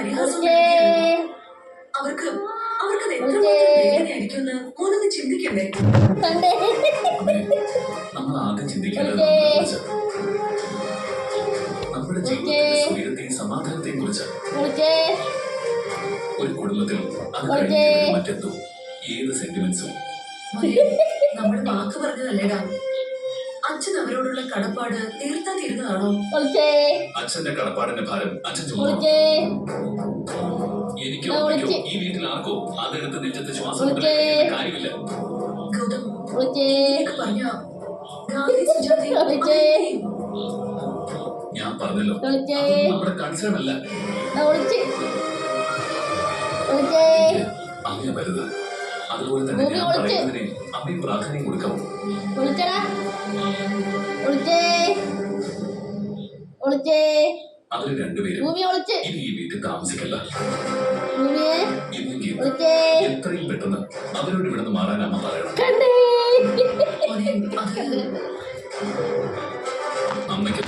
പരിഹാസം വിളിച്ചേ അവർക്ക് അവർക്കത് എത്രമാത്രം വേദനയായിരിക്കുമെന്ന് മോനൊന്ന് ചിന്തിക്കണ്ടേ? കണ്ടേ നമ്മൾ ആദ്യം ചിന്തിക്കേണ്ടത് വിളിച്ചേ നമ്മുടെ വിളിച്ചേ ജീവിതത്തിന്റെ സ്വൈരത്തെയും സമാധാനത്തെയും കുറിച്ചാണ്. വിളിച്ചേ ഒരു കുടുംബത്തിൽ അത് വിളിച്ചേ കഴിഞ്ഞ മറ്റെന്തോ ഏത് സെന്റിമെന്റ്സും. മോനെ, നമ്മൾ വാക്ക് പറഞ്ഞതല്ലേടാ. അച്ഛൻ അവരോടുള്ള കടപ്പാട് തീർത്താ തീരുന്നതാണോ? വിളിച്ചേ അച്ഛന്റെ കടപ്പാടിന്റെ ഭാരം അച്ഛൻ ചുമന്നു. വിളിച്ചേ എനിക്കോ ആ, അമ്മയ്ക്കോ വിളിച്ചേ. ഈ വീട്ടിൽ ആർക്കോ അതെടുത്ത് നെഞ്ചത്ത് ശ്വാസം വിളിച്ചേ. കൊണ്ടുവരുന്ന കാര്യമില്ല. ഗൗതം വിളിച്ചേ പറഞ്ഞ ഗാന്ധി സുജാതയും വിളിച്ചേ ഞാൻ പറഞ്ഞല്ലോ, വിളിച്ചേ അതൊന്നും നമ്മുടെ കൺസേൺ അല്ല. വിളിച്ചേ വിളിച്ചേ അമ്മ വലുത്. അതുപോലെ തന്നെ ഭൂമി ഞാൻ വിളിച്ചേ. പറയുന്നതിനെ അമ്മയും പ്രാധാന്യം കൊടുക്കാവൂ. വിളിച്ചടാ വിളിച്ചേ വിളിച്ചേ അവര് രണ്ടുപേരും ഭൂമി വിളിച്ച് ഇനി ഈ വീട്ടിൽ താമസിക്കല്ല. ഭൂമിയെ ഇല്ലെങ്കിൽ വിളിച്ചേ എത്രയും പെട്ടെന്ന് അവരോട് ഇവിടുന്ന് മാറാൻ അമ്മ പറയണം. കണ്ടേ മോനെ, അത് അമ്മയ്ക്ക്